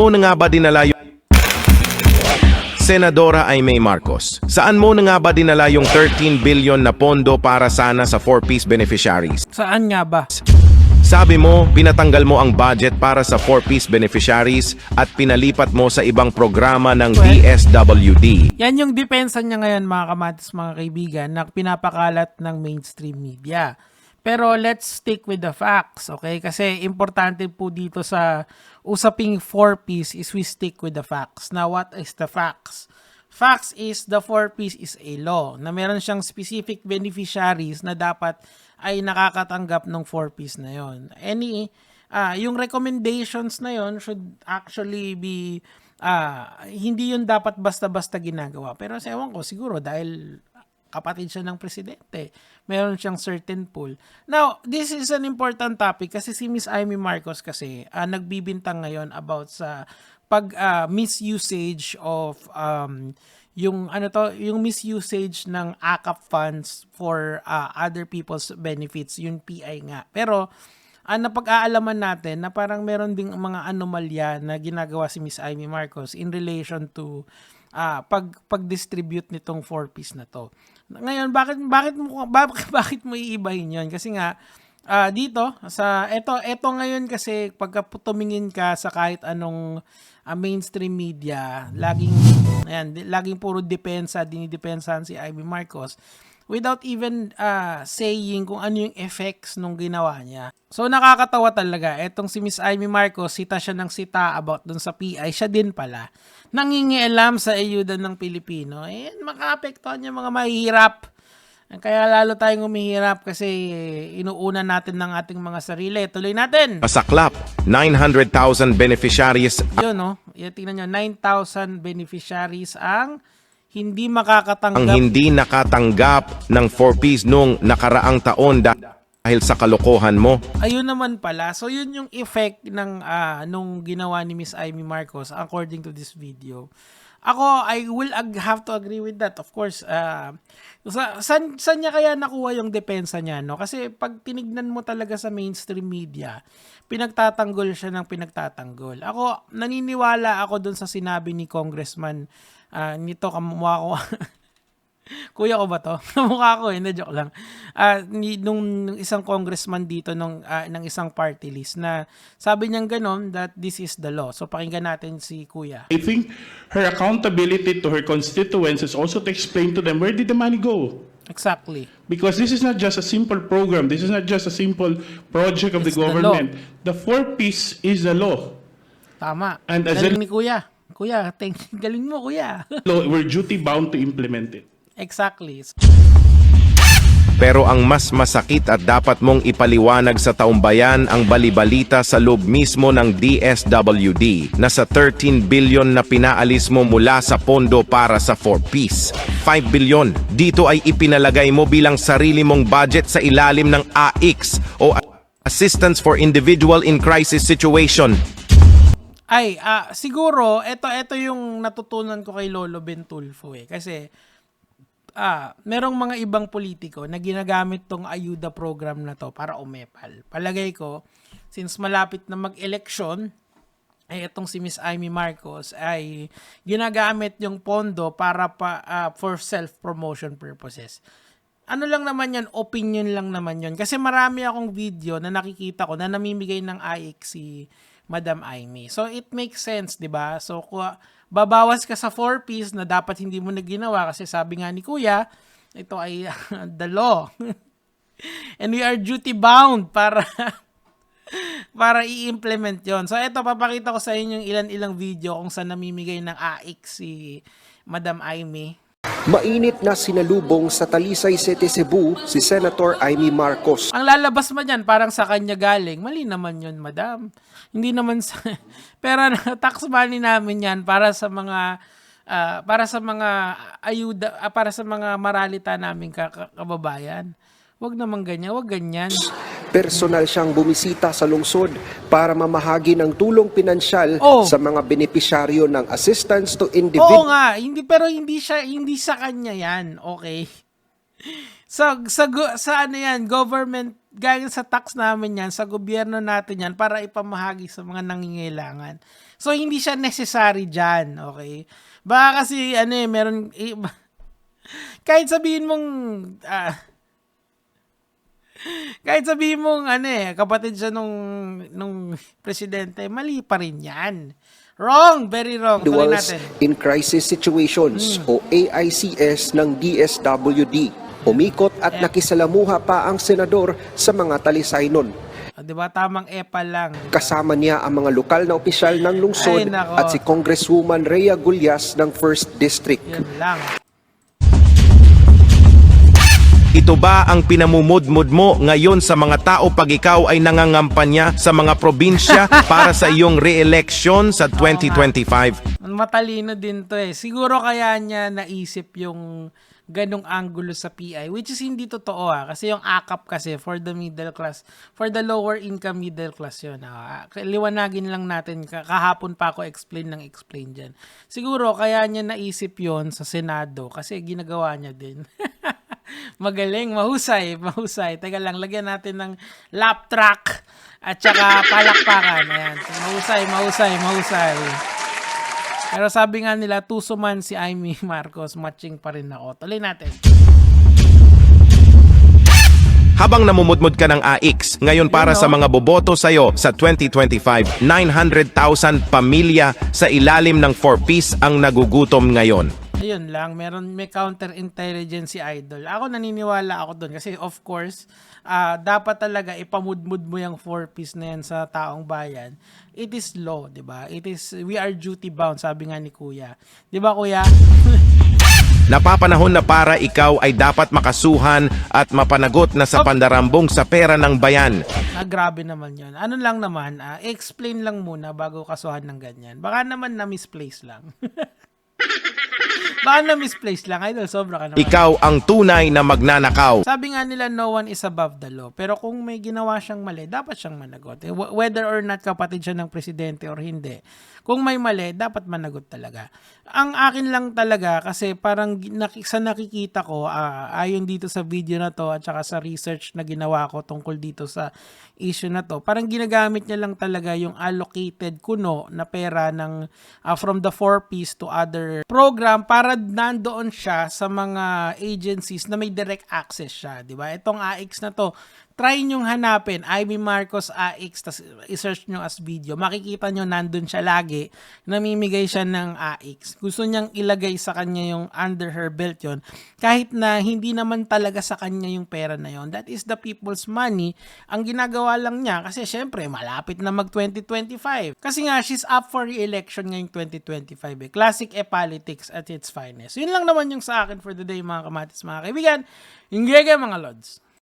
Mo na nga ba dinala yung Senadora Aimee Marcos? Saan mo na nga ba dinala yung 13 billion na pondo para sana sa 4-piece beneficiaries? Saan nga ba? Sabi mo, pinatanggal mo ang budget para sa 4-piece beneficiaries at pinalipat mo sa ibang programa ng DSWD. Yan yung depensa niya ngayon, mga kamatis, mga kaibigan, na pinapakalat ng mainstream media. Pero let's stick with the facts, okay? Kasi importante po dito sa usaping 4-piece is we stick with the facts. Now, what is the facts? Facts is the 4-piece is a law na meron siyang specific beneficiaries na dapat ay nakakatanggap ng 4-piece na yon. Yung recommendations na yon should actually be hindi yun dapat basta-basta ginagawa. Pero ewan ko, siguro dahil kapatid siya ng presidente, meron siyang certain pool. Now, this is an important topic kasi si Miss Aimee Marcos kasi nagbibintang ngayon about sa misusage of yung misusage ng AKAP funds for other people's benefits, yung PI nga. Pero napag-aalaman natin na parang meron ding mga anomalya na ginagawa si Miss Aimee Marcos in relation to pag-distribute nitong 4-piece na to. Ngayon, bakit mo iibahin 'yon? Kasi nga dito sa ito ngayon kasi pagka tumingin ka sa kahit anong mainstream media, laging puro dinidepensahan si Aimee Marcos without even saying kung ano yung effects nung ginawa niya. So nakakatawa talaga, etong si Miss Aimee Marcos, sita siya ng sita about dun sa PI, siya din pala nangingialam sa ayuda ng Pilipino. Makaapektuhan yung mga mahihirap. Kaya lalo tayong umihirap kasi inuuna natin ng ating mga sarili. Tuloy natin. Masaklap, 900,000 beneficiaries. Yun, no? Tingnan nyo, 9,000 beneficiaries ang hindi makakatanggap. Ang hindi nakatanggap ng 4-piece nung nakaraang taon dahil sa kalokohan mo. Ayun naman pala. So, yun yung effect ng nung ginawa ni Miss Aimee Marcos according to this video. Ako, I will have to agree with that. Of course, saan niya kaya nakuha yung depensa niya, no? Kasi pag tinignan mo talaga sa mainstream media, pinagtatanggol siya ng pinagtatanggol. Ako, naniniwala ako dun sa sinabi ni Congressman nito, kamukha ko. Kuya ko ba to? Kamukha ko na-joke lang. Nung isang congressman dito ng isang party list na sabi niyang ganon that this is the law. So pakinggan natin si Kuya. I think her accountability to her constituents is also to explain to them where did the money go? Exactly. Because this is not just a simple program. This is not just a simple project of the government. The 4-piece is the law. Tama. And as galing ni Kuya. Kuya, galing mo, Kuya. law, we're duty bound to implement it. Exactly. Pero ang mas masakit at dapat mong ipaliwanag sa taumbayan ang balibalita sa loob mismo ng DSWD na sa 13 billion na pinaalis mo mula sa pondo para sa 4-piece. 5 billion dito ay ipinalagay mo bilang sarili mong budget sa ilalim ng AIX o Assistance for Individual in Crisis Situation. Siguro, ito yung natutunan ko kay Lolo Bentulfo kasi merong mga ibang politiko na ginagamit tong ayuda program na to para umepal. Palagay ko, since malapit na mag-eleksyon, itong si Miss Aimee Marcos ay ginagamit yung pondo para for self-promotion purposes. Ano lang naman yan, opinion lang naman yan. Kasi marami akong video na nakikita ko na namimigay ng AIC si Madam Aimee. So it makes sense, 'di ba? So babawas ka sa 4-piece na dapat hindi mo na ginawa kasi sabi nga ni Kuya, ito ay the law. And we are duty bound para i-implement 'yon. So ito, papakita ko sa inyo yung ilan-ilang video kung saan namimigay ng AIC si Madam Aimee. Mainit na sinalubong sa Talisay City, Cebu si Senator Aimee Marcos. Ang lalabas man yan, parang sa kanya galing. Mali naman yun, madam. Hindi naman sa... Pero tax money namin yan para sa mga ayuda, para sa mga maralita naming kababayan. Wag naman ganyan, wag ganyan. Personal siyang bumisita sa lungsod para mamahagi ng tulong pinansyal sa mga benepisyaryo ng Assistance to Individual. Oo nga, pero hindi sa kanya yan, okay? Sa ano yan, government galing sa tax namin yan, sa gobyerno natin yan, para ipamahagi sa mga nangingailangan. So, hindi siya necessary dyan, okay? Baka kasi, meron, kahit sabihin mong, kapatid siya nung presidente, mali pa rin yan. Wrong, very wrong. Tuloy Individuals natin. in Crisis Situations o AICS ng DSWD. Umikot at nakisalamuha pa ang senador sa mga talisay nun. Diba, tamang EPA lang. Kasama niya ang mga lokal na opisyal ng lungsod Ay, nako. at si Congresswoman Rhea Gullas ng 1st District. Yun lang. Ito ba ang pinamumudmud mo ngayon sa mga tao pag ikaw ay nangangampanya sa mga probinsya para sa iyong re-election sa 2025? Matalino din to eh. Siguro kaya niya naisip yung ganong angulo sa PI, which is hindi totoo kasi yung AKAP kasi for the middle class, for the lower income middle class yun. Liwanagin lang natin, kahapon pa ako explain dyan. Siguro kaya niya naisip yon sa Senado kasi ginagawa niya din. Magaling, mahusay. Teka lang, lagyan natin ng lap track at saka palakpakan. Ayan. Mahusay. Pero sabi nga nila, tuso man si Amy Marcos, matching pa rin ako. Tuloy natin. Habang namumudmud ka ng AX, ngayon para sa mga boboto sa'yo sa 2025, 900,000 pamilya sa ilalim ng 4Ps ang nagugutom ngayon. Ayun lang, may counterintelligence si Idol. Ako naniniwala ako doon kasi of course, dapat talaga ipamudmud mo yung 4Ps na yan sa taong bayan. It is law, 'di ba? We are duty bound, sabi nga ni Kuya. 'Di ba, Kuya? Napapanahon na para ikaw ay dapat makasuhan at mapanagot na sa pandarambong sa pera ng bayan. Grabe naman 'yon. Ano lang naman, explain lang muna bago kasuhan ng ganyan. Baka naman na misplace lang. Baka na-misplace lang, Idol. Sobra ka naman. Ikaw ang tunay na magnanakaw. Sabi nga nila, no one is above the law. Pero kung may ginawa siyang mali, dapat siyang managot. Whether or not kapatid siya ng presidente or hindi. Kung may mali, dapat managot talaga. Ang akin lang talaga, kasi parang sa nakikita ko, ayon dito sa video na to at saka sa research na ginawa ko tungkol dito sa issue na to, parang ginagamit niya lang talaga yung allocated kuno na pera ng from the 4Ps to other program para nandoon siya sa mga agencies na may direct access siya, di ba? Itong AX na to, try nyong hanapin, Amy Marcos AX, tas i-search nyo as video, makikita nyo nandun siya lagi, namimigay siya ng AX. Gusto niyang ilagay sa kanya yung under her belt yon, kahit na hindi naman talaga sa kanya yung pera na yon. That is the people's money. Ang ginagawa lang niya, kasi syempre, malapit na mag 2025. Kasi nga, she's up for re-election ngayong 2025. Classic politics at its finest. Yun lang naman yung sa akin for today, mga kamatis, mga kaibigan. Yung mga lods.